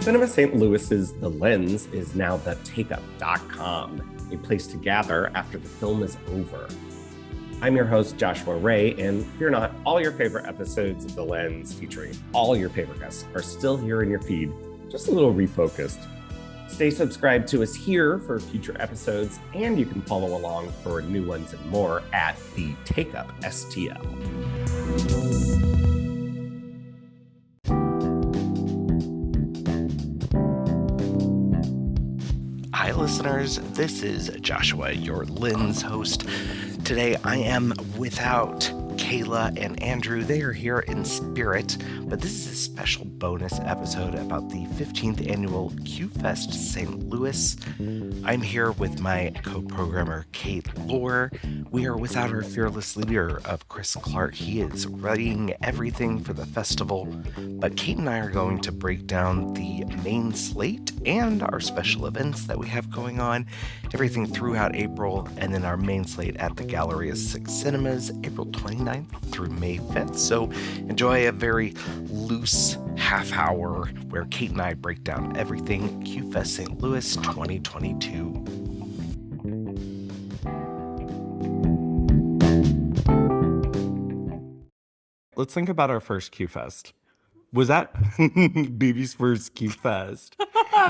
Cinema St. Louis's The Lens is now the takeup.com, a place to gather after the film is over. I'm your host, Joshua Ray, and fear not, all your favorite episodes of The Lens featuring all your favorite guests are still here in your feed, just a little refocused. Stay subscribed to us here for future episodes, and you can follow along for new ones and more at the Takeup STL. Hi, listeners. This is Joshua, your Lens host. Today, I am without Kayla and Andrew. They are here in spirit, but this is a special bonus episode about the 15th annual QFest St. Louis. I'm here with my co-programmer, Kate Lohr. We are without our fearless leader of Chris Clark. He is readying everything for the festival, but Kate and I are going to break down the main slate and our special events that we have going on, everything throughout April, and then our main slate at the Galleria 6 Cinemas, April 29th through May 5th. So enjoy a very loose half hour where Kate and I break down everything QFest St. Louis 2022. Let's think about our first QFest. Was that BB's first QFest?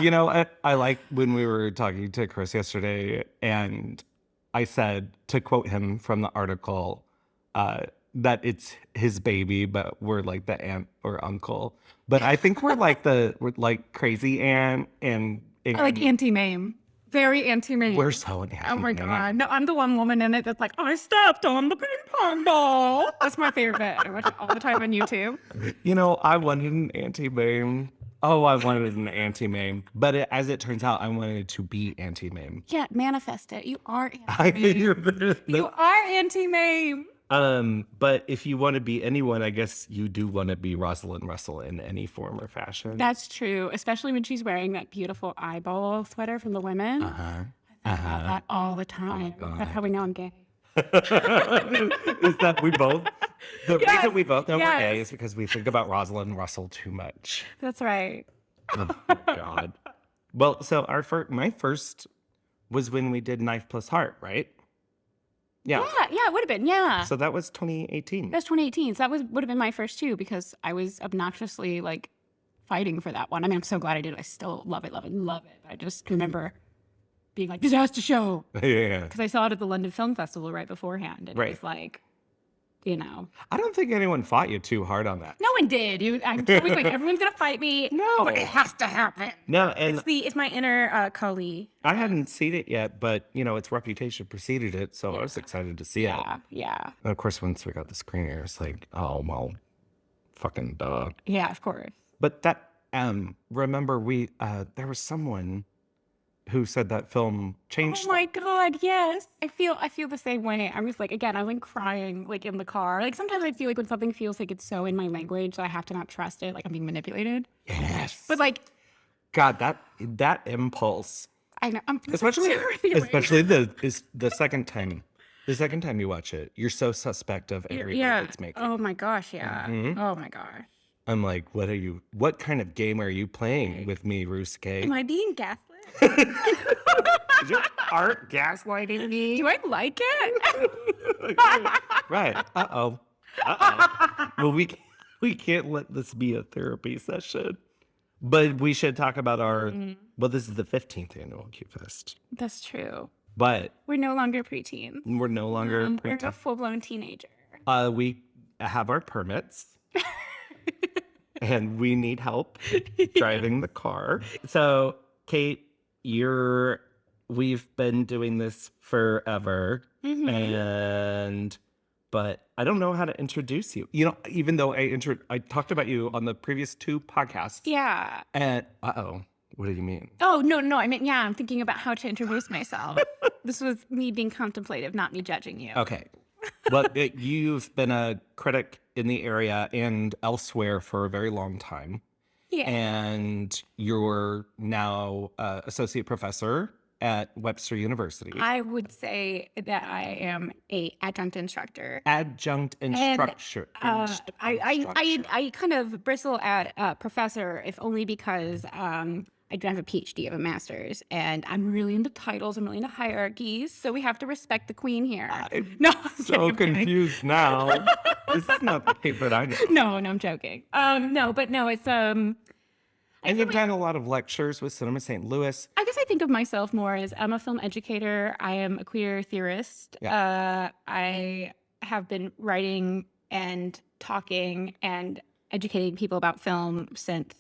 You know, I like when we were talking to Chris yesterday, and I said, to quote him from the article, that it's his baby, but we're like the aunt or uncle. But I think we're like crazy aunt and I like Auntie Mame. Very Auntie Mame. We're so Auntie Oh my Mame. God. No, I'm the one woman in it that's like, I stepped on the ping pong ball. That's my favorite bit. I watch it all the time on YouTube. You know, I wanted an Auntie Mame. Oh, I wanted an Auntie Mame. But as it turns out, I wanted to be Auntie Mame. Yeah, manifest it. You are Auntie Mame. You are Auntie Mame. But if you want to be anyone, I guess you do want to be Rosalind Russell in any form or fashion. That's true, especially when she's wearing that beautiful eyeball sweater from the women. I think about that all the time. That's how we know I'm gay. Is that we both? The Yes, reason we both know we're yes. gay is because we think about Rosalind Russell too much. That's right. Oh, God. Well, so my first was when we did Knife Plus Heart, right? Yeah. Yeah, it would have been. Yeah. So that was 2018. That's 2018. So that would have been my first too, because I was obnoxiously like fighting for that one. I mean, I'm so glad I did. I still love it. But I just remember being like, this has to show. Yeah. Because I saw it at the London Film Festival right beforehand. And Right. it was like, you know. I don't think anyone fought you too hard on that. No one did. I'm always like, everyone's going to fight me. No. But it has to happen. No, and It's my inner Cully. I hadn't seen it yet, but, you know, its reputation preceded it, so I was excited to see it. Yeah. And of course, once we got the screener, it's like, oh, well, fucking duh. Yeah, of course. But that, remember there was someone who said that film changed. Oh my God, yes. I feel the same way. I was like, again, I went crying like in the car. Like sometimes I feel like when something feels like it's so in my language that I have to not trust it, like I'm being manipulated. Yes. But like, God, that impulse, I know, especially the second time. The second time you watch it, you're so suspect of everything it's making. Oh my gosh, yeah. Mhm. Oh my gosh. I'm like, what kind of game are you playing with me, Rusuke? Am I being gaslit? Is your art gaslighting me? Do I like it? Right. Uh-oh. Well, we can't let this be a therapy session. But we should talk about well, this is the 15th annual QFest. That's true. But We're no longer preteens. we're no longer We're a full-blown teenager. we have our permits. And we need help driving the car. So, Kate, we've been doing this forever, but I don't know how to introduce you. You know, even though I talked about you on the previous 2 podcasts. Yeah. And what do you mean? Oh, no. I mean, yeah, I'm thinking about how to introduce myself. This was me being contemplative, not me judging you. Okay. Well, you've been a critic in the area and elsewhere for a very long time. Yeah. And you're now associate professor at Webster University. I would say that I am a adjunct instructor. Adjunct And instructor. I kind of bristle at professor, if only because I don't have a PhD, I have a master's, and I'm really into titles, I'm really into hierarchies, so we have to respect the queen here. No, I'm so kidding. confused now. This is not the paper I know. No, I'm joking. It's And you've done a lot of lectures with Cinema St. Louis. I guess I think of myself more as I'm a film educator. I am a queer theorist. Yeah. I have been writing and talking and educating people about film since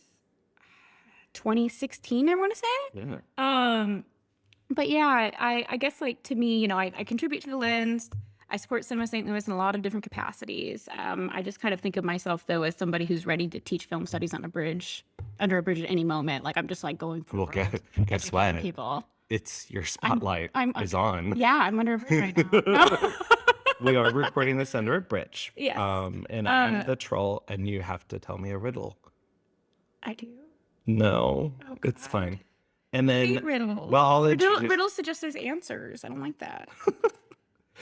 2016, I want to say. Yeah. But yeah, I guess like to me, you know, I contribute to the Lens. I support Cinema St. Louis in a lot of different capacities. I just kind of think of myself though as somebody who's ready to teach film studies under a bridge at any moment. Like I'm just like going for Well, guess what? people. It's your spotlight is on. Yeah, I'm under a bridge right now. We are recording this under a bridge. Yes. And I'm the troll, and you have to tell me a riddle. I do. No, Oh, it's God. fine. And then, Hate riddles. well, I'll introduce... Riddles suggest there's answers. I don't like that.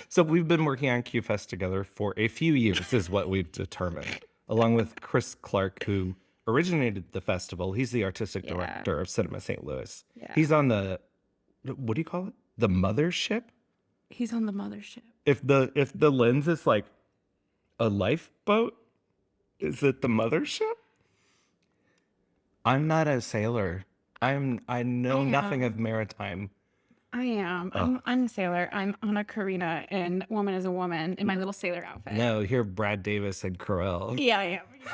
So we've been working on QFest together for a few years, is what we've determined, along with Chris Clark, who originated the festival. He's the artistic director of Cinema St. Louis. Yeah. He's on the, what do you call it? The mothership? He's on the mothership. If the Lens is like a lifeboat, is it the mothership? I'm not a sailor. I know nothing of maritime. I am. I'm a sailor. I'm Anna Karina and Woman is a Woman in my little sailor outfit. No, you're Brad Davis and Carell. Yeah, I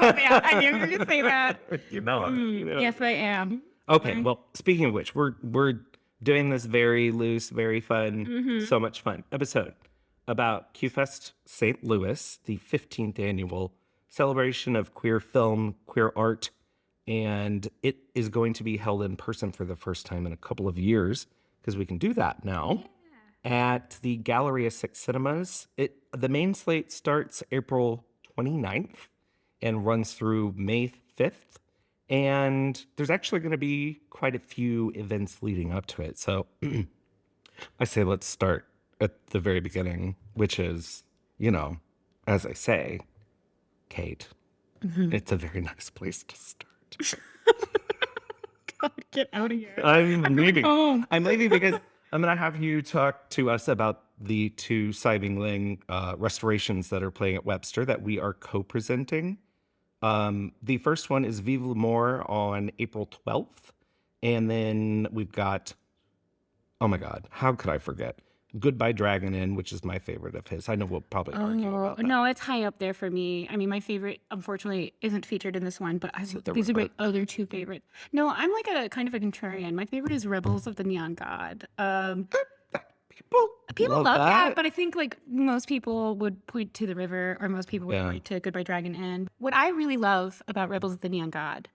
am. Yeah, I knew you were going to say that. You know it. Yes, I am. Okay, well, speaking of which, we're doing this very loose, very fun, so much fun episode about QFest St. Louis, the 15th annual celebration of queer film, queer art, and it is going to be held in person for the first time in a couple of years, because we can do that now, at the Galleria 6 Cinemas. The main slate starts April 29th and runs through May 5th. And there's actually going to be quite a few events leading up to it. So I say let's start at the very beginning, which is, you know, as I say, Kate, it's a very nice place to start. God, get out of here. I'm leaving. home. I'm leaving because I'm going to have you talk to us about the two Cy Ling restorations that are playing at Webster that we are co-presenting. The first one is Vive l'Amour on April 12th. And then we've got, oh my God, how could I forget? Goodbye Dragon Inn, which is my favorite of his. I know we'll probably argue about that. No, it's high up there for me. I mean, my favorite, unfortunately, isn't featured in this one, but these are my other two favorites. No, I'm like a kind of a contrarian. My favorite is Rebels of the Neon God. People love that, but I think like most people would point to The River, or most people would point to Goodbye Dragon Inn. What I really love about Rebels of the Neon God,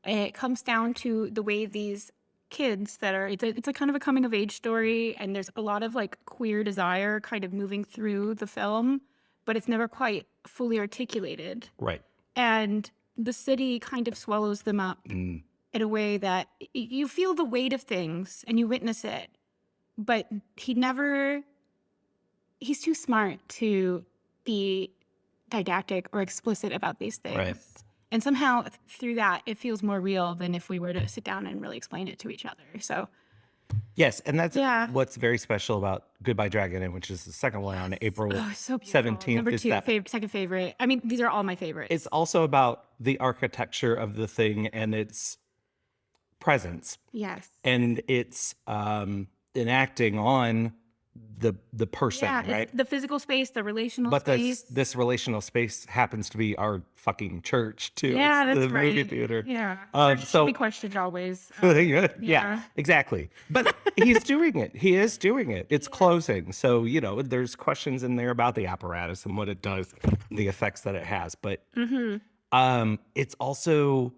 it comes down to the way these kids that are, it's a kind of a coming of age story, and there's a lot of like queer desire kind of moving through the film, but it's never quite fully articulated. Right. And the city kind of swallows them up in a way that you feel the weight of things and you witness it. But he's too smart to be didactic or explicit about these things. Right. And somehow through that, it feels more real than if we were to sit down and really explain it to each other. So, yes, and that's what's very special about Goodbye Dragon Inn, which is the second one on April 17th. Number two, second favorite. I mean, these are all my favorites. It's also about the architecture of the thing and its presence. Yes. And it's enacting on the person, right? The physical space, the relational but space. this relational space happens to be our fucking church too. Yeah, it's that's the right. movie theater. Yeah. So we questioned always. Yeah, exactly. But he's doing it. He is doing it. It's closing. So, you know, there's questions in there about the apparatus and what it does, the effects that it has. But it's also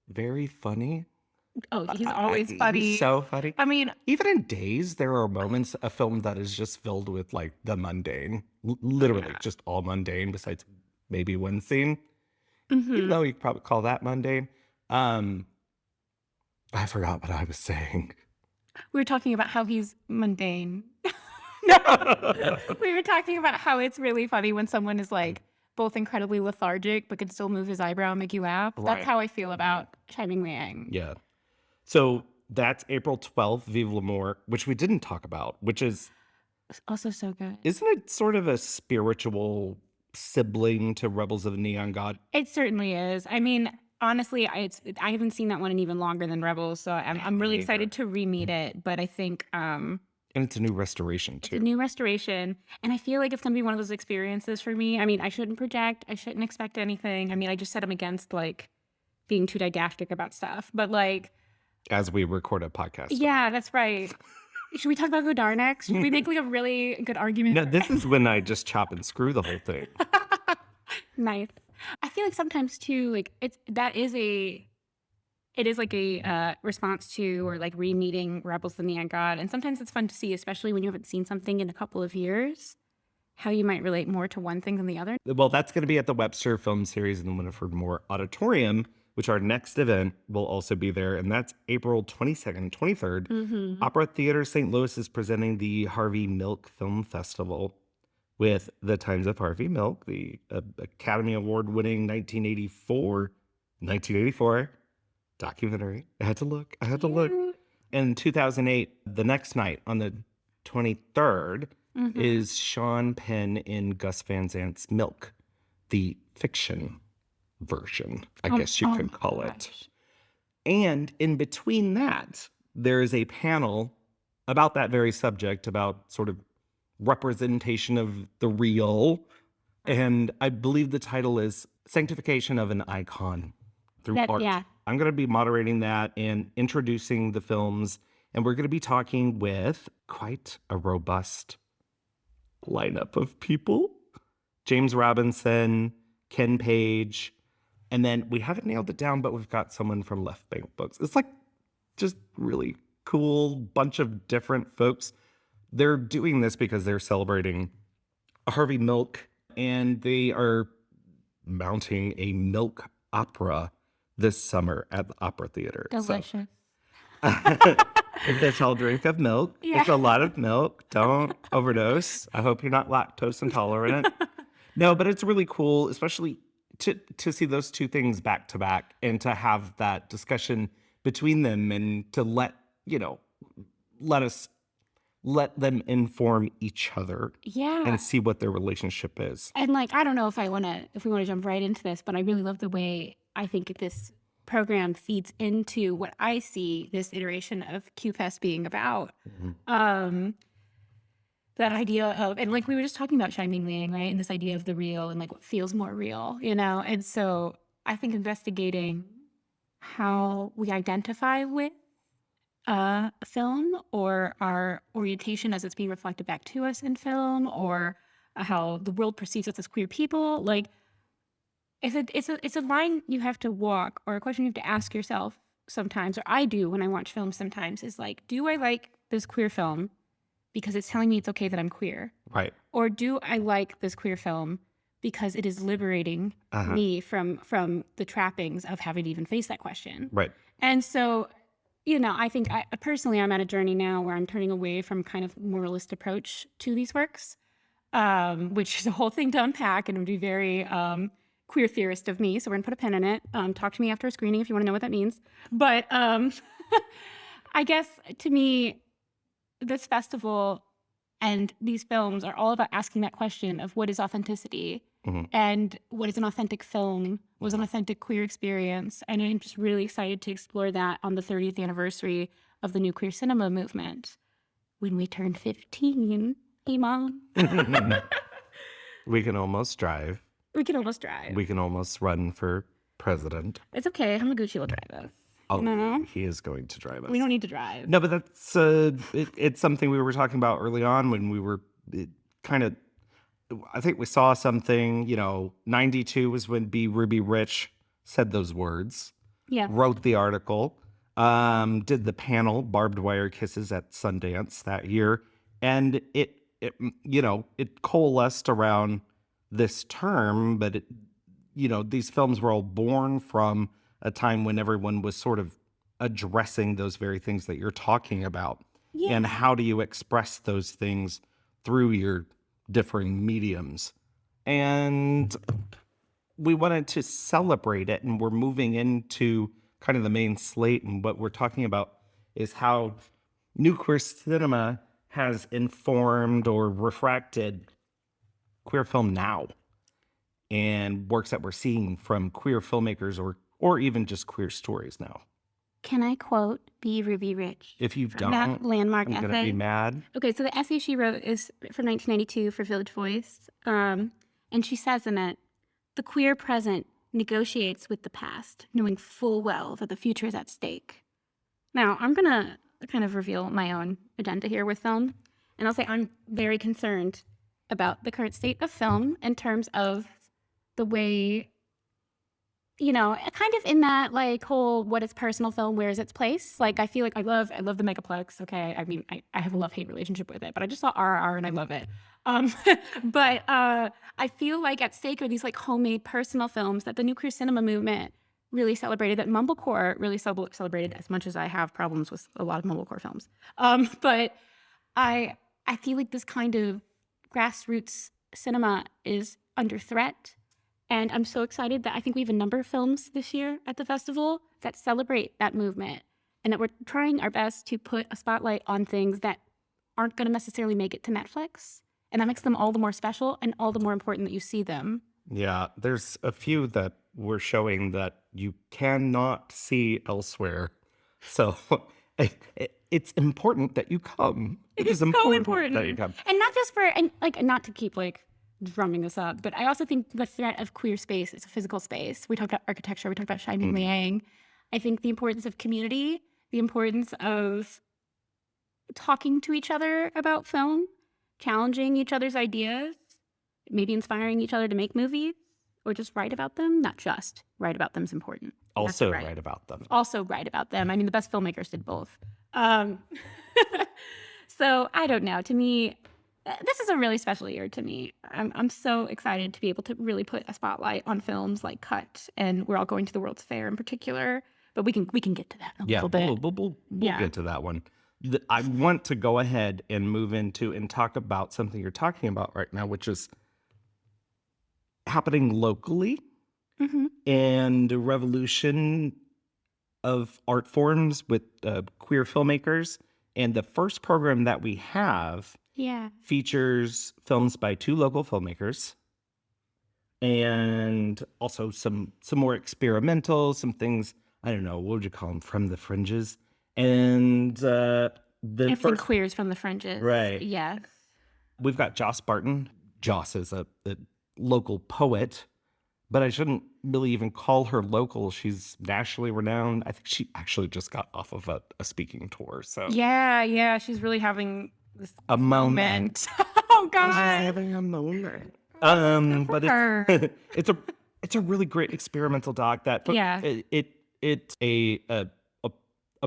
very funny. Oh, he's always funny. He's so funny. I mean, even in Days, there are moments, a film that is just filled with like the mundane, literally just all mundane, besides maybe one scene. Even though you could probably call that mundane. I forgot what I was saying. We were talking about how he's mundane. No, we were talking about how it's really funny when someone is like both incredibly lethargic but can still move his eyebrow and make you laugh. Right. That's how I feel about Shining Liang. Yeah. So that's April 12th, Vive l'Amour, which we didn't talk about, which is Also so good. isn't it sort of a spiritual sibling to Rebels of the Neon God? It certainly is. I mean, honestly, I haven't seen that one in even longer than Rebels, so I'm really excited to re-meet it. But I think And it's a new restoration it's too. a new restoration, and I feel like it's gonna be one of those experiences for me. I mean, I shouldn't project. I shouldn't expect anything. I mean, I just said I'm against like being too didactic about stuff, but like, As we record a podcast. yeah, that's right. Should we talk about Godard next? Should we make like a really good argument? No, this is when I just chop and screw the whole thing. Nice. I feel like sometimes too, like it is like a response to or like re-meeting Rebels of the Neon God, and sometimes it's fun to see, especially when you haven't seen something in a couple of years, how you might relate more to one thing than the other. Well, that's going to be at the Webster Film Series in the Winifred Moore Auditorium, which our next event will also be there. And that's April 22nd, 23rd. Mm-hmm. Opera Theater St. Louis is presenting the Harvey Milk Film Festival with The Times of Harvey Milk, the Academy Award winning 1984 documentary. I had to look. In 2008, the next night on the 23rd, Mm-hmm. is Sean Penn in Gus Van Zant's Milk, the fiction version, I guess you could call it. And in between that, there is a panel about that very subject, about sort of representation of the real. And I believe the title is Sanctification of an Icon Through Art. Yeah. I'm going to be moderating that and introducing the films. And we're going to be talking with quite a robust lineup of people. James Robinson, Ken Page, and then we haven't nailed it down, but we've got someone from Left Bank Books. It's like just really cool bunch of different folks. They're doing this because they're celebrating Harvey Milk, and they are mounting a milk opera this summer at the Opera Theater. Delicious. If they tell drink of milk, Yeah. It's a lot of milk. Don't overdose. I hope you're not lactose intolerant. No, but it's really cool, especially to see those two things back to back and to have that discussion between them and to let them inform each other Yeah. and see what their relationship is. And like, I don't know if we want to jump right into this, but I really love the way I think this program feeds into what I see this iteration of QFest being about. Mm-hmm. That idea of, and like we were just talking about Shining Liang, right? And this idea of the real and like what feels more real, And so I think investigating how we identify with a film or our orientation as it's being reflected back to us in film, or how the world perceives us as queer people, like it's a line you have to walk, or a question you have to ask yourself sometimes, or I do when I watch films sometimes, is like, do I like this queer film because it's telling me it's okay that I'm queer? Right. Or do I like this queer film because it is liberating me from the trappings of having to even face that question? Right. And so, I think personally I'm at a journey now where I'm turning away from kind of moralist approach to these works, which is a whole thing to unpack, and it would be very queer theorist of me. So we're gonna put a pin in it. Talk to me after a screening if you want to know what that means. But I guess to me, this festival and these films are all about asking that question of what is authenticity, and what is an authentic film, what is an authentic queer experience. And I'm just really excited to explore that on the 30th anniversary of the new queer cinema movement when we turn 15. Hey, Mom. We can almost drive. We can almost drive. We can almost run for president. It's okay. Hamaguchi will drive us. Oh, No. he is going to drive us. We don't need to drive. No, but that's it's something we were talking about early on when we were I think we saw something, 92 was when B. Ruby Rich said those words, Yeah. wrote the article, did the panel, Barbed Wire Kisses at Sundance that year. And it coalesced around this term, but these films were all born from a time when everyone was sort of addressing those very things that you're talking about. and how do you express those things through your differing mediums. And we wanted to celebrate it, and we're moving into kind of the main slate, and what we're talking about is how new queer cinema has informed or refracted queer film now, and works that we're seeing from queer filmmakers or even just queer stories now. Can I quote B. Ruby Rich? If you from that don't, landmark I'm essay. gonna be mad. Okay, so the essay she wrote is from 1992 for Village Voice, and she says in it, "The queer present negotiates with the past, knowing full well that the future is at stake." Now, I'm gonna kind of reveal my own agenda here with film, and I'll say I'm very concerned about the current state of film in terms of the way, kind of in that like whole what is personal film, where is its place? Like I feel like I love the Megaplex. Okay, I mean I have a love-hate relationship with it, but I just saw RRR and I love it. But I feel like at stake are these like homemade personal films that the new queer cinema movement really celebrated, that mumblecore really celebrated, as much as I have problems with a lot of mumblecore films. But I feel like this kind of grassroots cinema is under threat. And I'm so excited that I think we have a number of films this year at the festival that celebrate that movement, and that we're trying our best to put a spotlight on things that aren't going to necessarily make it to Netflix. And that makes them all the more special and all the more important that you see them. Yeah, there's a few that we're showing that you cannot see elsewhere. So it's important that you come. It is so important that you come. And not just for, and like, not to keep like drumming this up, but I also think the threat of queer space is a physical space. We talked about architecture, we talked about Shining Liang. I think the importance of community, the importance of talking to each other about film, challenging each other's ideas, maybe inspiring each other to make movies or just write about them. Not just write about them is important. Also write about them. Also write about them. I mean, the best filmmakers did both. So I don't know. To me, this is a really special year to me. I'm so excited to be able to really put a spotlight on films like Cut, and we're all going to the World's Fair in particular. But we can get to that in a little bit. We'll get to that one. I want to go ahead and move into and talk about something you're talking about right now, which is happening locally and the revolution of art forms with queer filmmakers. And the first program that we have features films by 2 local filmmakers, and also some more experimental, some things, I don't know, what would you call them, from the fringes. And everything queers from the fringes. Right. Yes. We've got Joss Barton. Joss is a local poet, but I shouldn't really even call her local. She's nationally renowned. I think she actually just got off of a speaking tour. So yeah, she's really having this a moment. Oh God, having a moment. But it's a really great experimental doc that it's a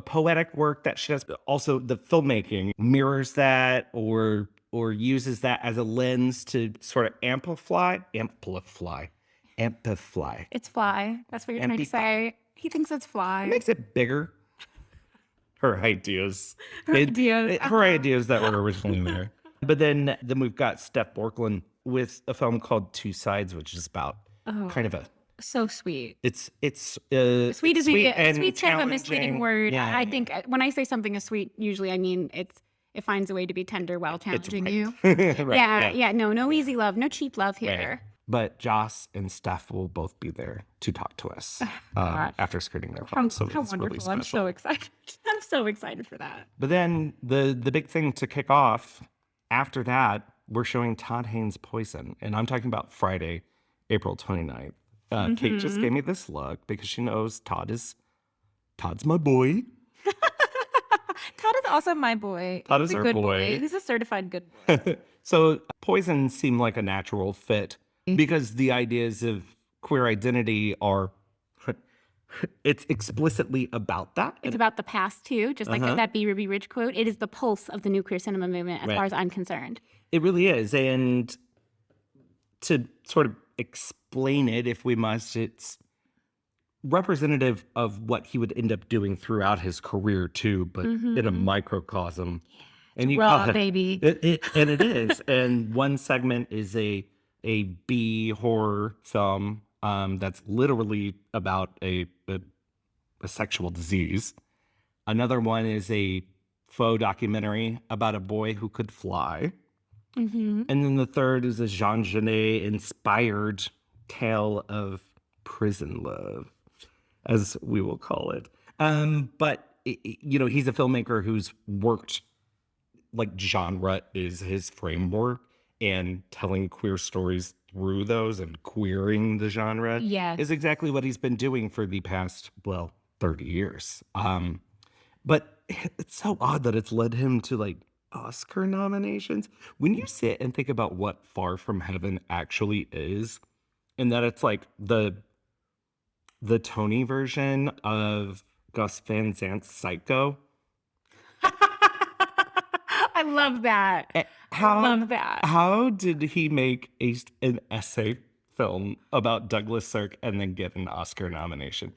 poetic work that she does. Also, the filmmaking mirrors that or uses that as a lens to sort of amplify. It's fly. That's what you're trying to say. He thinks it's fly. It makes it bigger. Her ideas. Her ideas that were originally there. But then we've got Steph Borklin with a film called Two Sides, which is about kind of a so sweet. It's sweet is and sweet's kind of a misleading word. Yeah. I think when I say something is sweet, usually I mean it finds a way to be tender while challenging you. Right, No easy love, no cheap love here. Right. But Joss and Steph will both be there to talk to us after screening their film. So how it's wonderful. Really special. I'm so excited. I'm so excited for that. But then the big thing to kick off after that, we're showing Todd Haynes' Poison. And I'm talking about Friday, April 29th. Kate just gave me this look because she knows Todd's my boy. Todd is also my boy. Todd is our boy. He's a certified good boy. So Poison seemed like a natural fit because the ideas of queer identity are, it's explicitly about that. It's about the past too, just like that B. Ruby Ridge quote. It is the pulse of the new queer cinema movement as far as I'm concerned. It really is. And to sort of explain it, if we must, it's representative of what he would end up doing throughout his career too, but in a microcosm. And you Raw, call it, baby. and it is. And one segment is a B horror film that's literally about a sexual disease. Another one is a faux documentary about a boy who could fly. And then the third is a Jean Genet inspired tale of prison love, as we will call it. But he's a filmmaker who's worked, like, genre is his framework, and telling queer stories through those and queering the genre is exactly what he's been doing for the past, 30 years. But it's so odd that it's led him to, like, Oscar nominations. When you sit and think about what Far From Heaven actually is, and that it's like the Tony version of Gus Van Sant's Psycho. I love that. Love that. How did he make an essay film about Douglas Sirk and then get an Oscar nomination?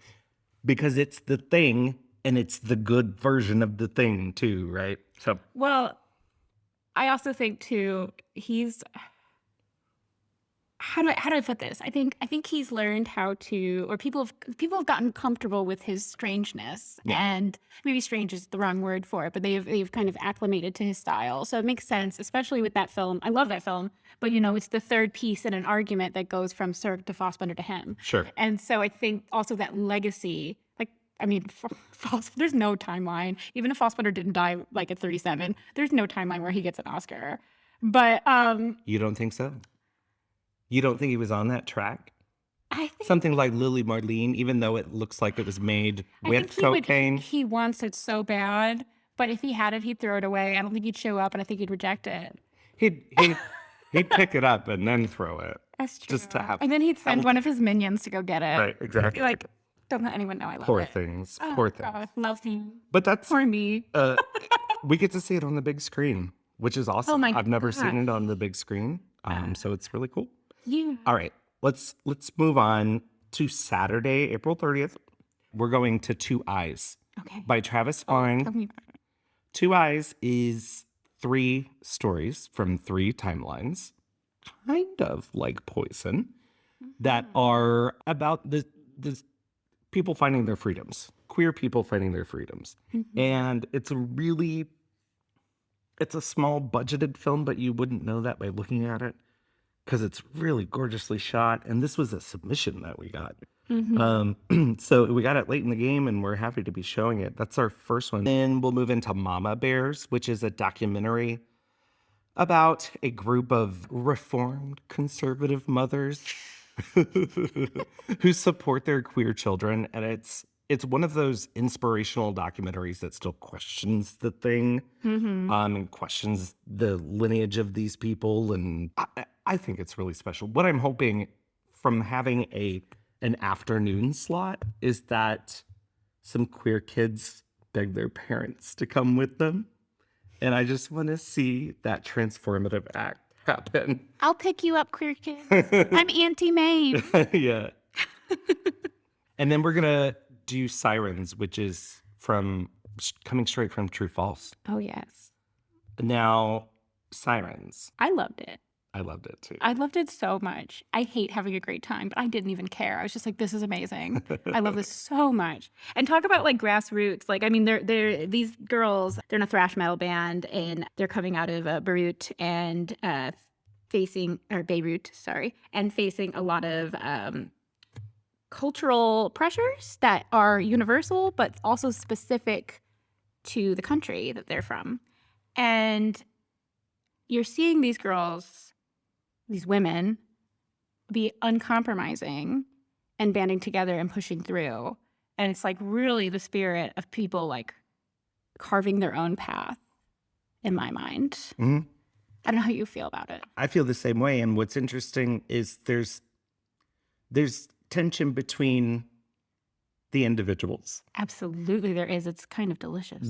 Because it's The Thing, and it's the good version of The Thing too, right? So, well, I also think too, he's, how do I put this? I think he's learned how to, or people have gotten comfortable with his strangeness, and maybe strange is the wrong word for it, but they've kind of acclimated to his style. So it makes sense, especially with that film. I love that film, but it's the third piece in an argument that goes from Sirk to Fassbender to him. Sure. And so I think also that legacy, there's no timeline. Even if Fassbender didn't die like at 37, there's no timeline where he gets an Oscar. But you don't think so? You don't think he was on that track? I think something like Lily Marlene, even though it looks like it was made with cocaine. He wants it so bad, but if he had it, he'd throw it away. I don't think he'd show up, and I think he'd reject it. He'd pick it up and then throw it. That's true. Just to have, and then he'd send one of his minions to go get it. Right, exactly. Like, don't let anyone know I love Poor it. things. Oh, Poor things. God, love him. But that's poor me. We get to see it on the big screen, which is awesome. I've never seen it on the big screen, so it's really cool. Yeah. All right, let's move on to Saturday, April 30th. We're going to Two Eyes by Travis Fine. Two Eyes is 3 stories from 3 timelines, kind of like Poison, that are about the people finding their freedoms, queer people finding their freedoms. And it's a small budgeted film, but you wouldn't know that by looking at it, because it's really gorgeously shot. And this was a submission that we got. So we got it late in the game, and we're happy to be showing it. That's our first one. Then we'll move into Mama Bears, which is a documentary about a group of reformed conservative mothers who support their queer children. And it's one of those inspirational documentaries that still questions the thing, and questions the lineage of these people. And I think it's really special. What I'm hoping from having an afternoon slot is that some queer kids beg their parents to come with them. And I just want to see that transformative act happen. I'll pick you up, queer kids. I'm Auntie Maeve. Yeah. And then we're going to do Sirens, which is coming straight from True False. Oh, yes. Now, Sirens. I loved it. I loved it too. I loved it so much. I hate having a great time, but I didn't even care. I was just like, this is amazing. I love this so much. And talk about like grassroots. Like, I mean, they're these girls, they're in a thrash metal band, and they're coming out of Beirut and facing a lot of cultural pressures that are universal, but also specific to the country that they're from. And you're seeing these girls, these women, be uncompromising and banding together and pushing through. And it's like really the spirit of people like carving their own path, in my mind. Mm-hmm. I don't know how you feel about it. I feel the same way. And what's interesting is there's tension between the individuals. Absolutely, there is. It's kind of delicious.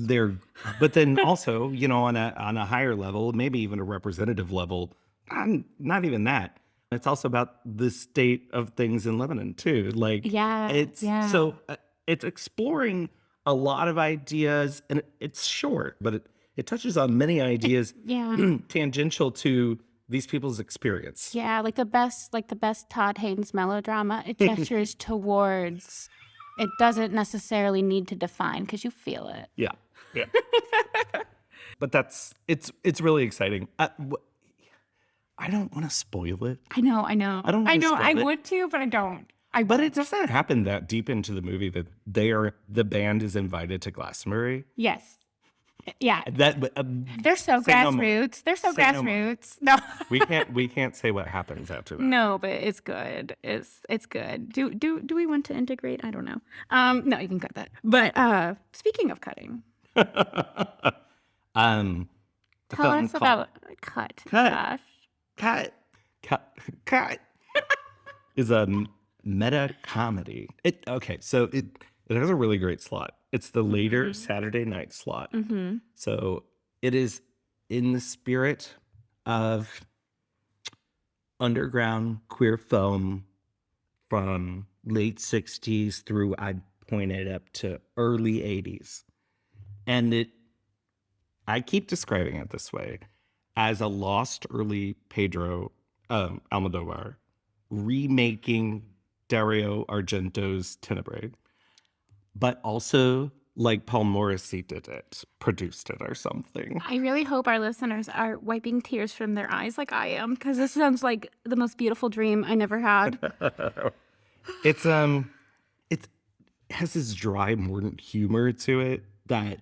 But then also, on a higher level, maybe even a representative level, not even that. It's also about the state of things in Lebanon too. Like, Yeah. it's exploring a lot of ideas, and it's short, but it touches on many ideas tangential to these people's experience. Yeah, like the best Todd Haynes melodrama, it gestures towards. It doesn't necessarily need to define because you feel it. Yeah. But it's really exciting. I don't want to spoil it. I know. I don't wanna spoil I it. would too, but I don't. But it doesn't happen that deep into the movie that the band is invited to Glastonbury. Yes. Yeah. That They're so say no more. grassroots. They're so Say no more. grassroots. No. we can't say what happens after that. No, but it's good. It's good. Do we want to integrate? I don't know. No, you can cut that. But speaking of cutting, The tell film us called about Cut. Cut. Josh. Cut is a meta comedy. It has a really great slot. It's the later Saturday night slot. Mm-hmm. So it is in the spirit of underground queer film from late 60s through, I'd point it up to early 80s. And I keep describing it this way, as a lost early Pedro Almodovar remaking Dario Argento's Tenebrae, but also like Paul Morrissey did it, produced it or something. I really hope our listeners are wiping tears from their eyes like I am, because this sounds like the most beautiful dream I never had. It has this dry, mordant humor to it that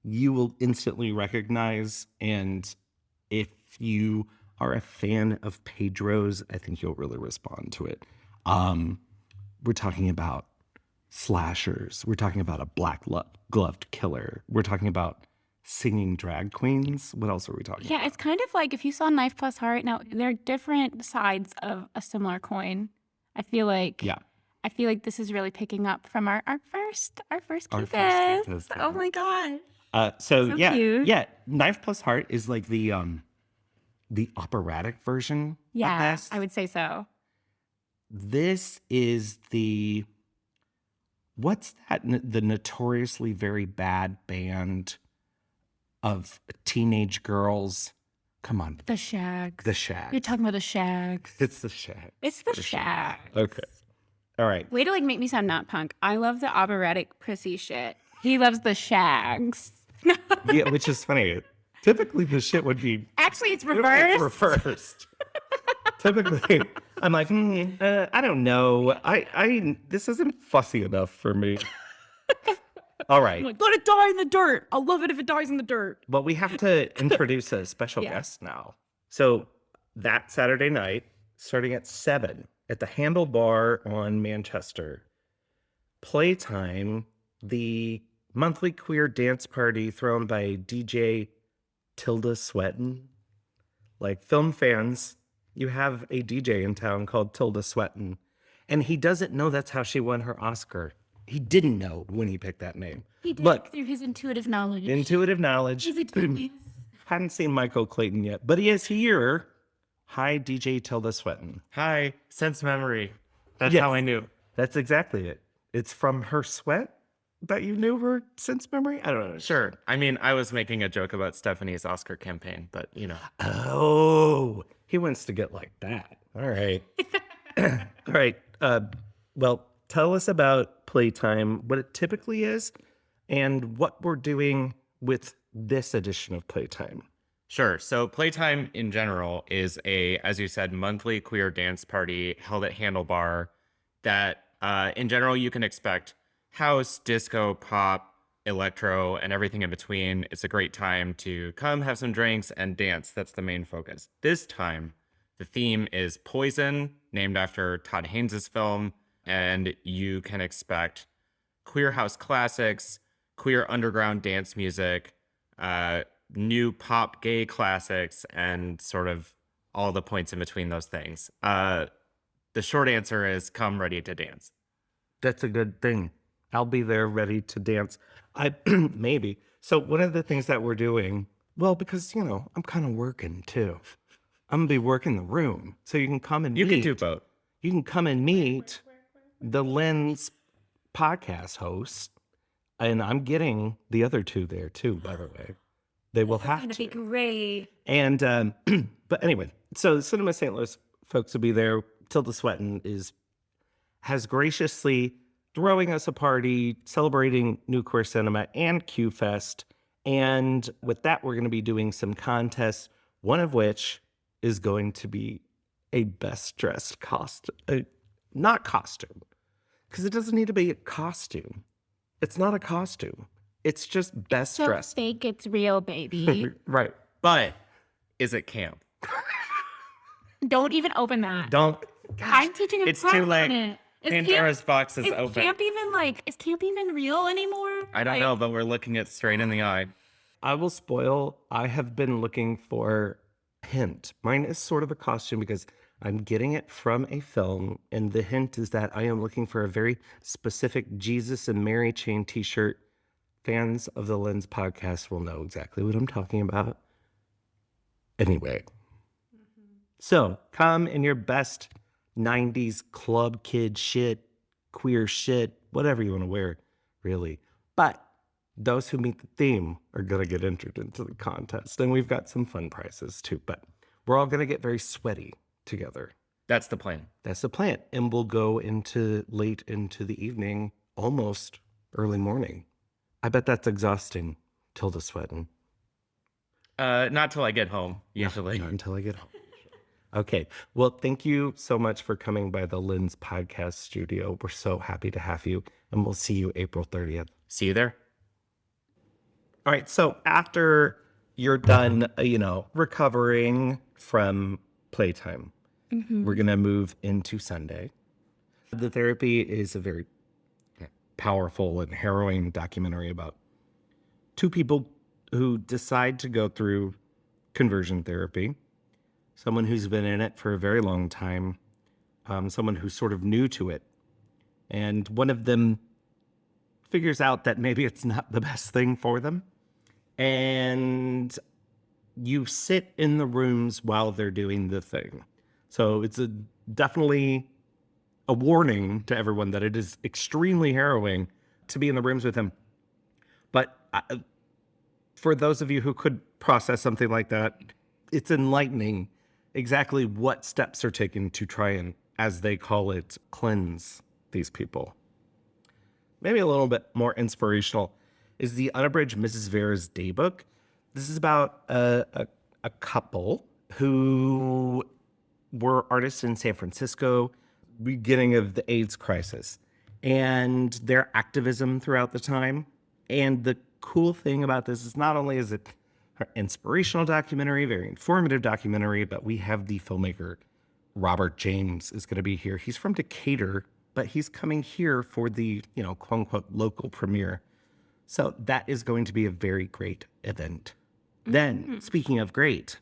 you will instantly recognize, and if you are a fan of Pedro's, I think you'll really respond to it. We're talking about slashers. We're talking about a black-gloved killer. We're talking about singing drag queens. What else are we talking about? Yeah, it's kind of like if you saw Knife Plus Heart. Now, they're different sides of a similar coin. I feel like this is really picking up from our first QFest. Oh my god. So cute. Knife Plus Heart is like the operatic version. Yeah, of this. I would say so. This is the notoriously very bad band of teenage girls. Come on. The Shags. The Shags. You're talking about the Shags. It's the Shags. It's the Shags. Okay. All right. Way to like make me sound not punk. I love the operatic prissy shit. He loves the Shags. Yeah, which is funny. Typically the shit would be Actually, it's reversed. reversed. Typically, I'm like, I don't know. This isn't fussy enough for me. All right. Like, let it die in the dirt. I'll love it if it dies in the dirt. But we have to introduce a special guest now. So that Saturday night, starting at 7 at the Handle Bar on Manchester, Playtime, the monthly queer dance party thrown by DJ Tilda Swinton. Like, film fans, you have a DJ in town called Tilda Swinton, and he doesn't know that's how she won her Oscar. He didn't know when he picked that name. He did Look, through his intuitive knowledge. intuitive knowledge. He's a genius. Hadn't seen Michael Clayton yet, but he is here. Hi, DJ Tilda Swinton. Hi, sense memory. That's Yes. how I knew. That's exactly it. It's from her sweat that you knew her sense memory? I don't know. Sure. I mean, I was making a joke about Stephanie's Oscar campaign, but you know. Oh, he wants to get like that. All right. All right. Well, tell us about Playtime, what it typically is, and what we're doing with this edition of Playtime. Sure. So Playtime in general is a, as you said, monthly queer dance party held at Handlebar that in general you can expect house, disco, pop, electro, and everything in between. It's a great time to come have some drinks and dance. That's the main focus. This time, the theme is Poison, named after Todd Haynes' film, and you can expect queer house classics, queer underground dance music, new pop gay classics, and sort of all the points in between those things. The short answer is come ready to dance. That's a good thing. I'll be there ready to dance. Maybe. So one of the things that we're doing, well, because, I'm kind of working too. I'm gonna be working the room, so you can come and You meet. can do both. You can come and meet the Lens podcast hosts, and I'm getting the other two there too. By the way, they will have It's to. gonna be great. And but anyway, so the Cinema St. Louis folks will be there. Tilda Swinton has graciously throwing us a party celebrating New Queer Cinema and QFest. And with that, we're going to be doing some contests, one of which is going to be a best dressed costume, not costume, because it doesn't need to be a costume. It's not a costume. It's just best So dressed. fake, it's real, baby. Right. But is it camp? Don't even open that. Don't. I'm teaching a It's class too on late. it. Pandora's box is open. Is camp even real anymore? I don't know, but we're looking it straight in the eye. I will spoil. I have been looking for a hint. Mine is sort of a costume because I'm getting it from a film. And the hint is that I am looking for a very specific Jesus and Mary chain t-shirt. Fans of the Lens podcast will know exactly what I'm talking about. Anyway. So come in your best 90s club kid shit, queer shit, whatever you want to wear, really. But those who meet the theme are going to get entered into the contest. And we've got some fun prizes too, but we're all going to get very sweaty together. That's the plan. That's the plan. And we'll go into late into the evening, almost early morning. I bet that's exhausting, Tilda Swinton. Not till I get home, usually. Not until I get home. Okay. Well, thank you so much for coming by the Lens podcast studio. We're so happy to have you. And we'll see you April 30th. See you there. All right. So after you're done, recovering from playtime, we're going to move into Sunday. The Therapy is a very powerful and harrowing documentary about two people who decide to go through conversion therapy. Someone who's been in it for a very long time, someone who's sort of new to it. And one of them figures out that maybe it's not the best thing for them. And you sit in the rooms while they're doing the thing. So it's definitely a warning to everyone that it is extremely harrowing to be in the rooms with them. But for those of you who could process something like that, it's enlightening exactly what steps are taken to try and, as they call it, cleanse these people. Maybe a little bit more inspirational is the unabridged Mrs. Vera's Daybook. This is about a couple who were artists in San Francisco, beginning of the AIDS crisis, and their activism throughout the time. And the cool thing about this is not only is it an inspirational documentary, very informative documentary, but we have the filmmaker Robert James is going to be here. He's from Decatur, but he's coming here for the, quote unquote, local premiere. So that is going to be a very great event. Then, speaking of great,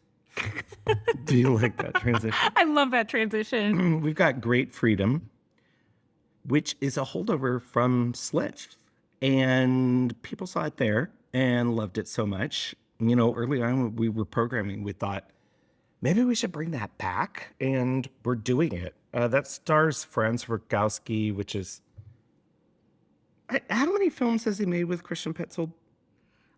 do you like that transition? I love that transition. We've got Great Freedom, which is a holdover from Slit. And people saw it there and loved it so much. Early on when we were programming, we thought, maybe we should bring that back. And we're doing it. That stars Franz Rogowski, which is... How many films has he made with Christian Petzold?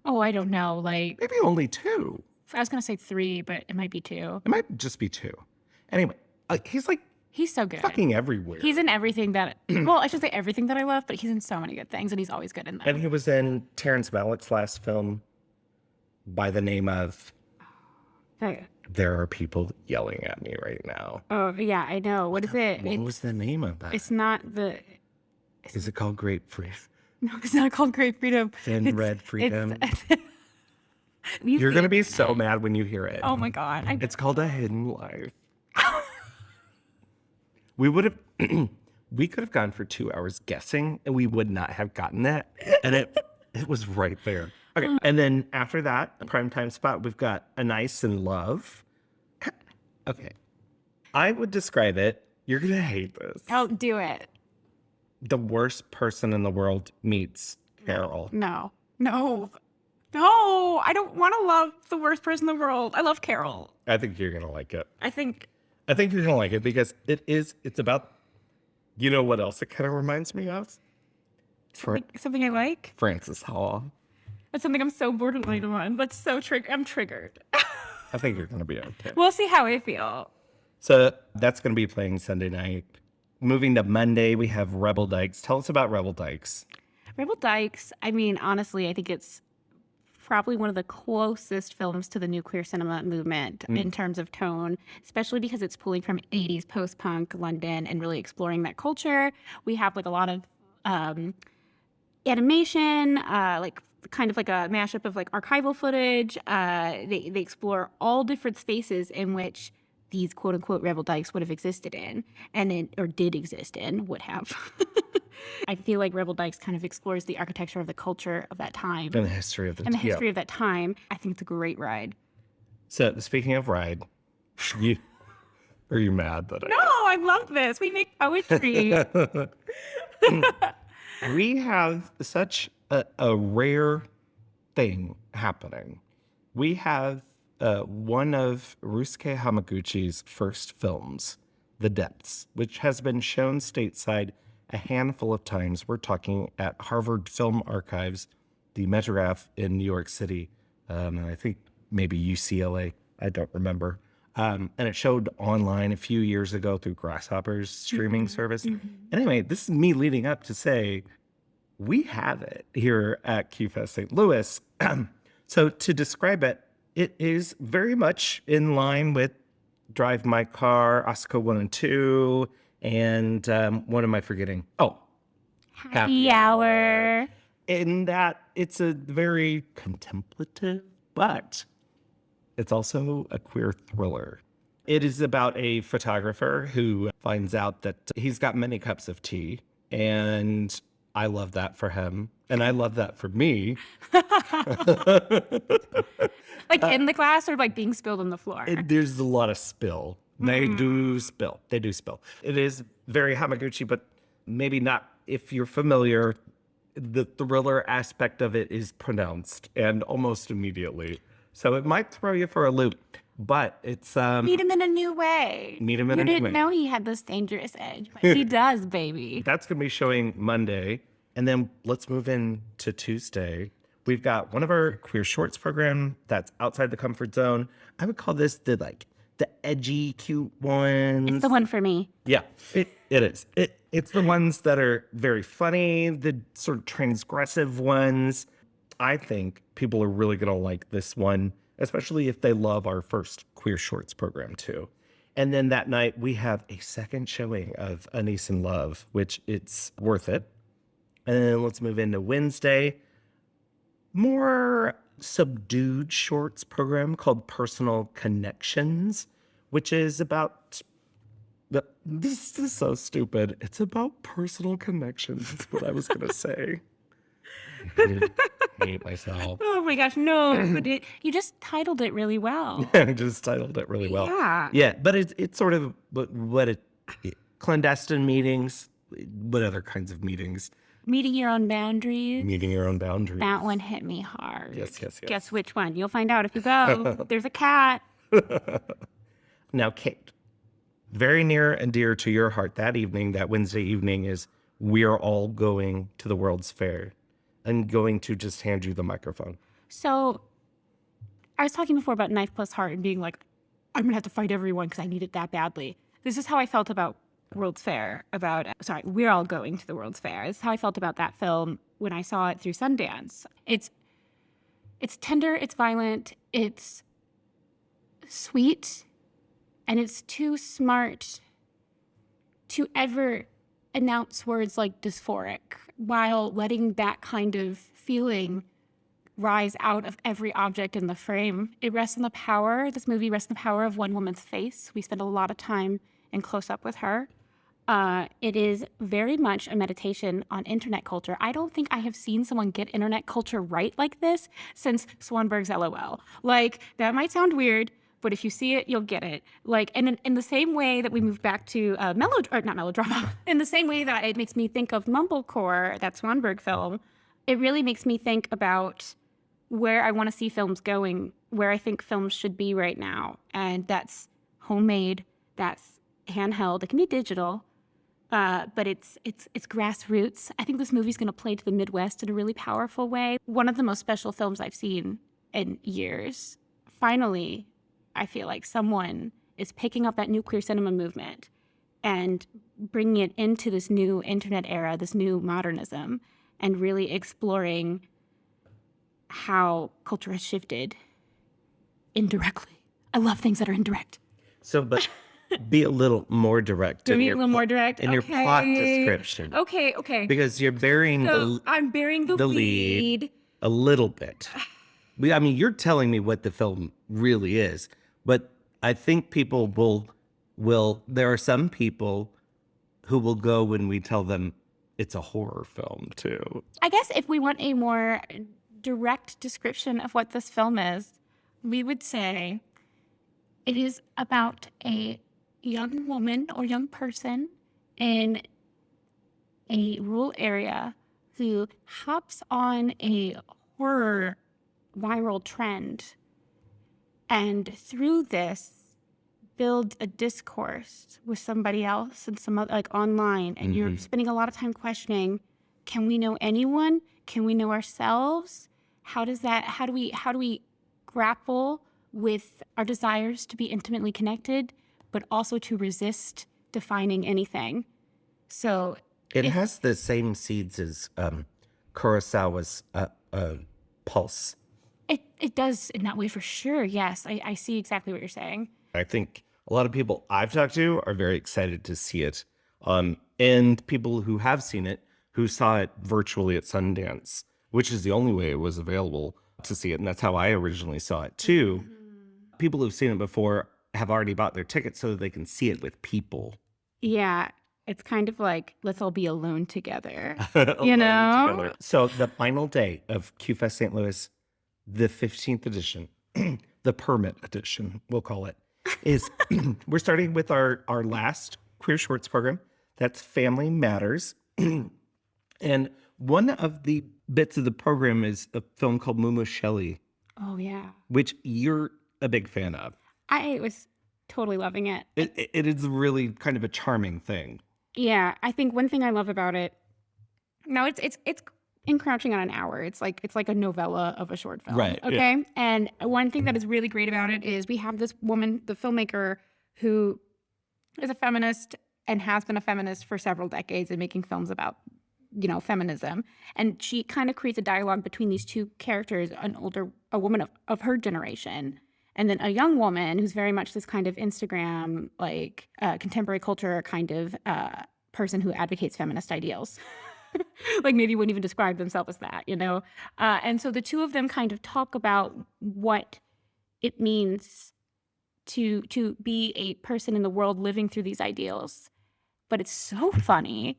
Oh, I don't know. Maybe only 2. I was going to say 3, but it might be 2. It might just be 2. Anyway, He's so good. fucking everywhere. He's in everything that, I should say everything that I love, but he's in so many good things, and he's always good in them. And he was in Terrence Malick's last film by the name of... There are people yelling at me right now. Oh, yeah, I know. What is it? What was the name of that? It's not the... Is it called Great Freedom? No, it's not called Great Freedom. Thin Red Freedom? You're You're going to be so mad when you hear it. Oh, my God. It's called A Hidden Life. We could have gone for 2 hours guessing, and we would not have gotten that. And it was right there. Okay. And then after that, a primetime spot, we've got A Nice in Love. Okay. I would describe it. You're going to hate this. Oh, do it. The worst person in the world meets Carol. No. No, I don't want to love the worst person in the world. I love Carol. I think you're going to like it. I think you're going to like it because it's about, you know what else it kind of reminds me of? something I like. Francis Ha. That's something I'm so borderline on, but I'm triggered. I think you're going to be okay. We'll see how I feel. So that's going to be playing Sunday night. Moving to Monday, we have Rebel Dykes. Tell us about Rebel Dykes. Rebel Dykes, I mean, honestly, I think it's probably one of the closest films to the new queer cinema movement in terms of tone, especially because it's pulling from 80s post-punk London and really exploring that culture. We have like a lot of animation, like kind of like a mashup of like archival footage. They explore all different spaces in which these quote unquote Rebel Dykes would have existed in, or did exist in, would have. I feel like Rebel Dykes kind of explores the architecture of the culture of that time. And the history of of that time. I think it's a great ride. So speaking of ride, are you mad that No, I love this. We make poetry. We have such a rare thing happening. We have one of Ryusuke Hamaguchi's first films, The Depths, which has been shown stateside a handful of times. We're talking at Harvard Film Archives, the Metrograph in New York City, and I think maybe UCLA. I don't remember. And it showed online a few years ago through Grasshopper's streaming service. Anyway, this is me leading up to say, we have it here at QFest St. Louis. So to describe it, it is very much in line with Drive My Car, Asuka 1 and 2, and what am I forgetting? Oh, Happy Hour. In that it's a very contemplative, but it's also a queer thriller. It is about a photographer who finds out that he's got many cups of tea, and I love that for him, and I love that for me. Like in the glass or like being spilled on the floor? There's a lot of spill. They do spill. They do spill. It is very Hamaguchi, but maybe not if you're familiar. The thriller aspect of it is pronounced and almost immediately. So it might throw you for a loop, but it's... meet him in a new way. Meet him in a new way. You didn't know he had this dangerous edge, but he does, baby. That's going to be showing Monday. And then let's move into Tuesday. We've got one of our queer shorts program that's outside the comfort zone. I would call this the edgy, cute ones. It's the one for me. Yeah, it is. It's the ones that are very funny, the sort of transgressive ones. I think people are really going to like this one, especially if they love our first queer shorts program too. And then that night we have a second showing of Anise in Love, which it's worth it. And then let's move into Wednesday. More subdued shorts program called Personal Connections, which is about... This is so stupid. It's about personal connections. That's what I was going to say. I hate myself. Oh my gosh, no. But you just titled it really well. I just titled it really well. Yeah. Yeah, but it's sort of clandestine meetings, what other kinds of meetings? Meeting your own boundaries. Meeting your own boundaries. That one hit me hard. Yes. Guess which one? You'll find out if you go. There's a cat. Now, Kate, very near and dear to your heart that evening, that Wednesday evening, is we're all going to the World's Fair. I'm going to just hand you the microphone. So I was talking before about Knife Plus Heart and being like, I'm going to have to fight everyone because I need it that badly. This is how I felt about World's Fair, We're All Going to the World's Fair. This is how I felt about that film when I saw it through Sundance. It's tender, it's violent, it's sweet, and it's too smart to ever announce words like dysphoric while letting that kind of feeling rise out of every object in the frame. It rests on the power. This movie rests on the power of one woman's face. We spend a lot of time in close-up with her. It is very much a meditation on internet culture. I don't think I have seen someone get internet culture right like this since Swanberg's LOL. Like, that might sound weird, but if you see it, you'll get it. Like, and in the same way that we move back to not melodrama, in the same way that it makes me think of Mumblecore, that Swanberg film, it really makes me think about where I want to see films going, where I think films should be right now. And that's homemade, that's handheld. It can be digital, but it's grassroots. I think this movie's going to play to the Midwest in a really powerful way. One of the most special films I've seen in years. Finally, I feel like someone is picking up that new queer cinema movement and bringing it into this new internet era, this new modernism, and really exploring how culture has shifted indirectly. I love things that are indirect. So, but be a little more direct. Be a little more direct in your plot description. Okay. Because you're bearing I'm bearing the lead a little bit. I mean, you're telling me what the film really is, but I think people will. There are some people who will go when we tell them it's a horror film too. I guess if we want a more direct description of what this film is, we would say it is about a young woman or young person in a rural area who hops on a horror viral trend, and through this build a discourse with somebody else and some other, like online, and you're spending a lot of time questioning, can we know anyone? Can we know ourselves? How do we grapple with our desires to be intimately connected, but also to resist defining anything? So it has the same seeds as Kurosawa's Pulse. It does in that way for sure. Yes, I see exactly what you're saying. I think a lot of people I've talked to are very excited to see it. And people who have seen it, who saw it virtually at Sundance, which is the only way it was available to see it. And that's how I originally saw it too. People who've seen it before have already bought their tickets so that they can see it with people. Yeah, it's kind of like, let's all be alone together, you know? Together. So the final day of QFest St. Louis, the 15th edition, the permit edition, we'll call it, is we're starting with our last queer shorts program. That's Family Matters. And one of the bits of the program is a film called Mumu Shelley. Oh, yeah. Which you're a big fan of. I was totally loving it. It is really kind of a charming thing. Yeah, I think one thing I love about it, no, it's encroaching on an hour. It's like a novella of a short film. Right. Okay. Yeah. And one thing that is really great about it is we have this woman, the filmmaker, who is a feminist and has been a feminist for several decades and making films about, feminism. And she kind of creates a dialogue between these two characters, a woman of her generation, and then a young woman who's very much this kind of Instagram, contemporary culture kind of person who advocates feminist ideals. Like maybe wouldn't even describe themselves as that, And so the two of them kind of talk about what it means to be a person in the world living through these ideals. But it's so funny.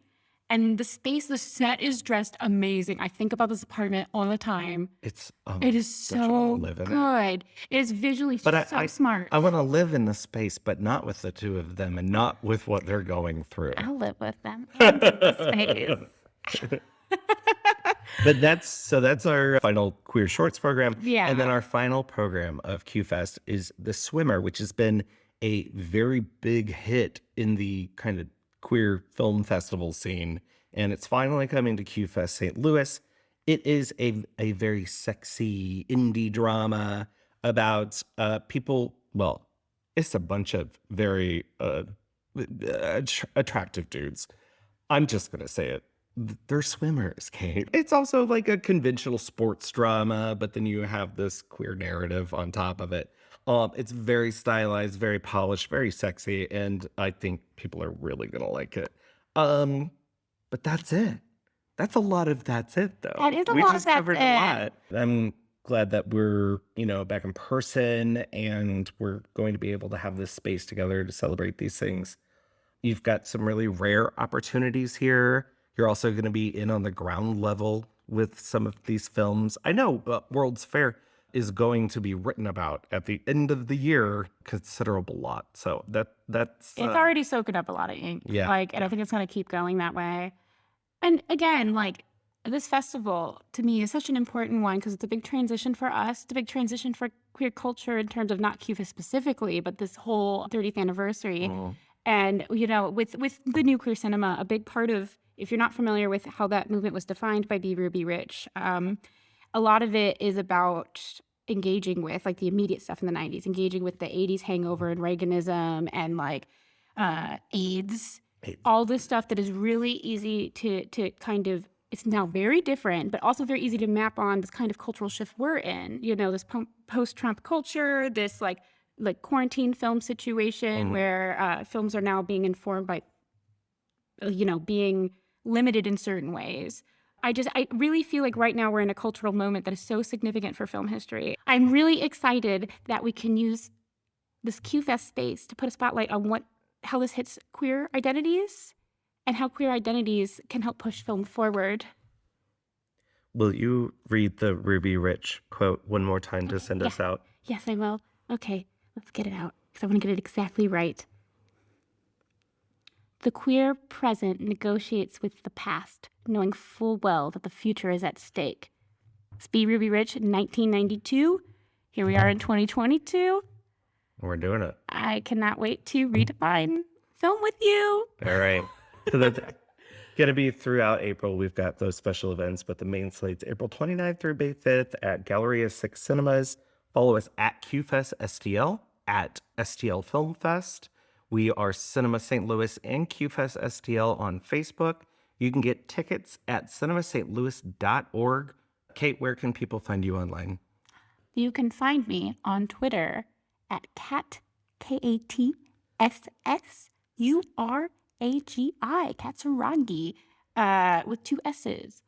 And the set is dressed amazing. I think about this apartment all the time. It is so good. It is visually so smart. I want to live in the space, but not with the two of them and not with what they're going through. I'll live with them in the space. But that's our final queer shorts program. Yeah. And then our final program of QFest is The Swimmer, which has been a very big hit in the kind of queer film festival scene. And it's finally coming to QFest St. Louis. It is a very sexy indie drama about people. Well, it's a bunch of very attractive dudes. I'm just going to say it. They're swimmers, Kate. It's also like a conventional sports drama, but then you have this queer narrative on top of it. It's very stylized, very polished, very sexy, and I think people are really going to like it. But that's it. That's a lot of that's it, though. That is a lot of that's it. We just covered a lot. I'm glad that we're, back in person, and we're going to be able to have this space together to celebrate these things. You've got some really rare opportunities here. You're also going to be in on the ground level with some of these films. I know World's Fair is going to be written about at the end of the year, considerable lot. So that's it's already soaking up a lot of ink. Yeah. And I think it's going to keep going that way. And again, This festival, to me, is such an important one because it's a big transition for us. It's a big transition for queer culture in terms of not QFest specifically, but this whole 30th anniversary. Mhm. And, you know, with the new queer cinema, a big part of, if you're not familiar with how that movement was defined by B. Ruby Rich, a lot of it is about engaging with like the immediate stuff in the 90s, engaging with the 80s hangover and Reaganism and like AIDS, all this stuff that is really easy to kind of, it's now very different, but also very easy to map on this kind of cultural shift we're in, you know, this post-Trump culture, this like quarantine film situation where films are now being informed by, you know, being limited in certain ways. I really feel like right now we're in a cultural moment that is so significant for film history. I'm really excited that we can use this QFest space to put a spotlight on how this hits queer identities and how queer identities can help push film forward. Will you read the Ruby Rich quote one more time to send us out? Yes, I will. Okay, let's get it out because I want to get it exactly right. The queer present negotiates with the past, knowing full well that the future is at stake. It's B. Ruby Rich, 1992. Here we are in 2022. We're doing it. I cannot wait to redefine film with you. All right. So that's going to be throughout April. We've got those special events, but the main slate's April 29th through May 5th at Galleria 6 Cinemas. Follow us at QFest STL, at STL Film Fest. We are Cinema St. Louis and QFest STL on Facebook. You can get tickets at cinemastlouis.org. Kate, where can people find you online? You can find me on Twitter at Kat, Katssuragi, Katsuragi, with 2 S's.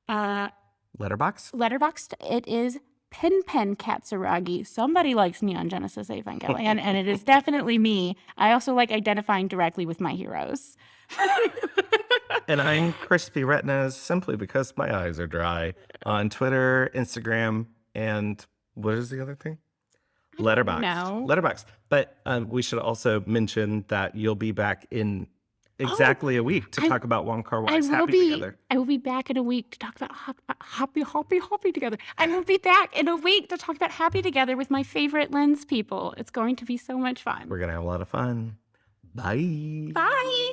Letterboxd? It is Pen Katsuragi. Somebody likes Neon Genesis Evangelion, and it is definitely me. I also like identifying directly with my heroes. And I'm Crispy Retinas, simply because my eyes are dry, on Twitter, Instagram, and what is the other thing? Letterboxd. No. Letterboxd. But we should also mention that you'll be back in exactly a week to talk about Wong Kar-wai's Happy Together. I will be back in a week to talk about Happy Together. I will be back in a week to talk about Happy Together with my favorite Lens people. It's going to be so much fun. We're going to have a lot of fun. Bye. Bye.